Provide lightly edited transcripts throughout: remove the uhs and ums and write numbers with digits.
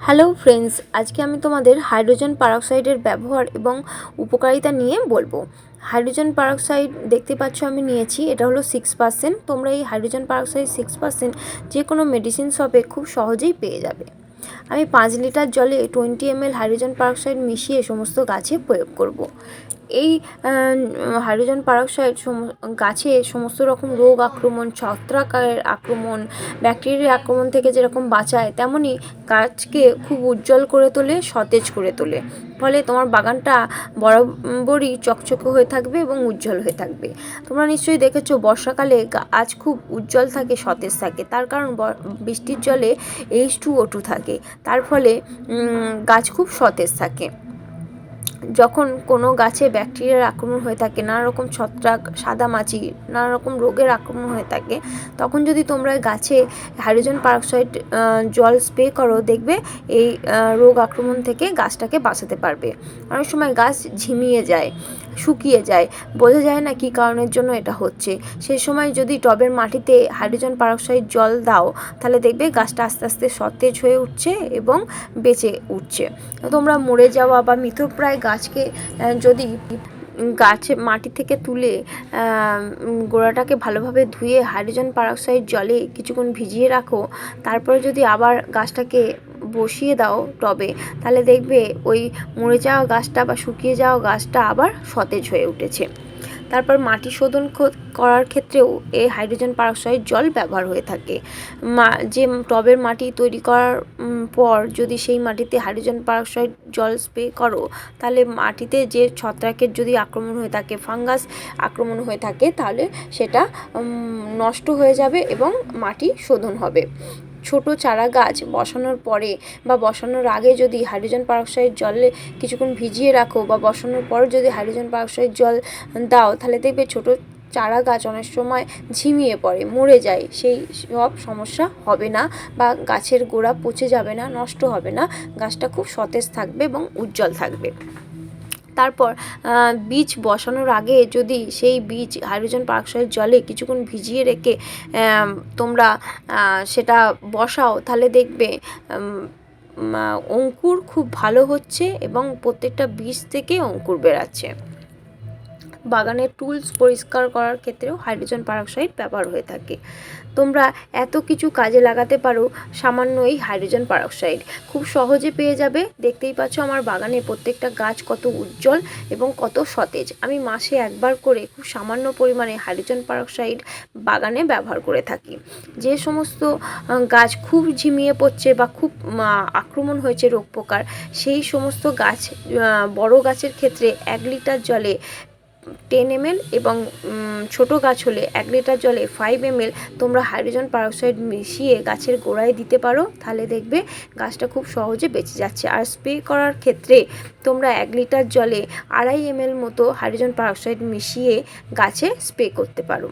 Hello friends, আজকে আমি তোমাদের হাইড্রোজেন পারঅক্সাইডের ব্যবহার এবং উপকারিতা নিয়ে বলবো। হাইড্রোজেন পারঅক্সাইড দেখতে পাচ্ছ আমি নিয়েছি, এটা হলো 6%। তোমরা এই হাইড্রোজেন পারঅক্সাইড 6% যে কোনো মেডিসিন শপে খুব সহজেই পেয়ে যাবে। আমি 5 লিটার জলে 20 ml হাইড্রোজেন পারঅক্সাইড মিশিয়ে সমস্ত গাছে প্রয়োগ করব। এই হাইড্রোজেন পারঅক্সাইড গাছে সমস্ত রকম রোগ আক্রমণ, ছত্রাকের আক্রমণ, ব্যাকটেরিয়ার আক্রমণ থেকে যেরকম বাঁচায়, তেমনি গাছকে খুব উজ্জ্বল করে তোলে, সতেজ করে তোলে। ফলে তোমার বাগানটা বরাবরই চকচকে হয়ে থাকবে এবং উজ্জ্বল হয়ে থাকবে। তোমরা নিশ্চয়ই দেখেছো বর্ষাকালে গাছ খুব উজ্জ্বল থাকে, সতেজ থাকে। তার কারণ বৃষ্টির জলে H2O2 থাকে, তার ফলে গাছ খুব সতেজ থাকে। যখন কোনো গাছে ব্যাকটেরিয়ার আক্রমণ হয়ে থাকে, নানা রকম ছত্রাক, সাদামাছি, নানা রকম রোগের আক্রমণ হয়ে থাকে, তখন যদি তোমরা গাছে হাইড্রোজেন পারঅক্সাইড জল স্প্রে করো, দেখবে এই রোগ আক্রমণ থেকে গাছটাকে বাঁচাতে পারবে। অনেক সময় গাছ ঝিমিয়ে যায়, শুকিয়ে যায়, বোঝা যায় না কী কারণের জন্য এটা হচ্ছে। সেই সময় যদি টবের মাটিতে হাইড্রোজেন পারঅক্সাইড জল দাও, তাহলে দেখবে গাছটা আস্তে আস্তে সতেজ হয়ে উঠছে এবং বেঁচে উঠছে। তোমরা মরে যাওয়া বা মৃতপ্রায় গাছকে যদি গাছে মাটি থেকে তুলে গোড়াটাকে ভালোভাবে ধুয়ে হাইড্রোজেন পারঅক্সাইড জলে কিছুক্ষণ ভিজিয়ে রাখো, তারপরে যদি আবার গাছটাকে বসিয়ে দাও টবে, তাহলে দেখবে ওই মরে যাওয়া গাছটা বা শুকিয়ে যাওয়া গাছটা আবার সতেজ হয়ে উঠেছে। তারপর মাটি শোধন করার ক্ষেত্রেও এই হাইড্রোজেন পারঅক্সাইড জল ব্যবহার হয়ে থাকে। যে টবের মাটি তৈরি করার পর যদি সেই মাটিতে হাইড্রোজেন পারঅক্সাইড জল স্প্রে করো, তাহলে মাটিতে যে ছত্রাকের যদি আক্রমণ হয়ে থাকে, ফাঙ্গাস আক্রমণ হয়ে থাকে, তাহলে সেটা নষ্ট হয়ে যাবে এবং মাটি শোধন হবে। ছোট চারা গাছ বসানোর পরে বা বসানোর আগে যদি হাইড্রোজেন পারঅক্সাইড জলে কিছুক্ষণ ভিজিয়ে রাখো বা বসানোর পর যদি হাইড্রোজেন পারঅক্সাইড জল দাও, তাহলে দেখবে ছোট চারা গাছ অনেক সময় ঝিমিয়ে পড়ে, মরে যায়। সেই সব সমস্যা হবে না বা গাছের গোড়া পচে যাবে না, নষ্ট হবে না, গাছটা খুব সতেজ থাকবে এবং উজ্জ্বল থাকবে। তারপর বীজ বসানোর আগে যদি সেই বীজ হাইড্রোজেন পারঅক্সাইড জলে কিছুক্ষণ ভিজিয়ে রেখে তোমরা সেটা বসাও, তাহলে দেখবে অঙ্কুর খুব ভালো হচ্ছে এবং প্রত্যেকটা বীজ থেকে অঙ্কুর বেরাচ্ছে। বাগানের টুলস পরিষ্কার করার ক্ষেত্রেও হাইড্রোজেন পারঅক্সাইড ব্যবহার হয়ে থাকে। তোমরা এত কিছু কাজে লাগাতে পারো সামান্য এই হাইড্রোজেন পারঅক্সাইড, খুব সহজে পেয়ে যাবে। দেখতেই পাচ্ছ আমার বাগানে প্রত্যেকটা গাছ কত উজ্জ্বল এবং কত সতেজ। আমি মাসে একবার করে খুব সামান্য পরিমাণে হাইড্রোজেন পারঅক্সাইড বাগানে ব্যবহার করে থাকি। যে সমস্ত গাছ খুব ঝিমিয়ে পড়ছে বা খুব আক্রমণ হয়েছে রোগ পোকার, সেই সমস্ত গাছ, বড় গাছের ক্ষেত্রে 1 লিটার জলে 10 ml এবং ছোট গাছ হলে 1 লিটার জলে 5 ml তোমরা হাইড্রোজেন পারঅক্সাইড মিশিয়ে গাছের গোড়ায় দিতে পারো, তাহলে দেখবে গাছটা খুব সহজে বেঁচে যাচ্ছে। আর স্প্রে করার ক্ষেত্রে তোমরা 1 লিটার জলে 2.5 ml মতো হাইড্রোজেন পারঅক্সাইড মিশিয়ে গাছে স্প্রে করতে পারো।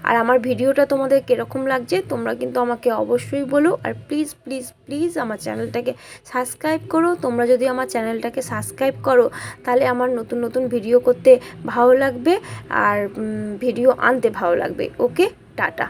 আর আমার ভিডিওটা তোমাদের কীরকম লাগছে তোমরা কিন্তু আমাকে অবশ্যই বলো। আর প্লিজ প্লিজ প্লিজ আমার চ্যানেলটাকে সাবস্ক্রাইব করো। তোমরা যদি আমার চ্যানেলটাকে সাবস্ক্রাইব করো, তাহলে আমার নতুন নতুন ভিডিও করতে ভালো লাগবে আর ভিডিও আনতে ভালো লাগবে। ওকে, টাটা।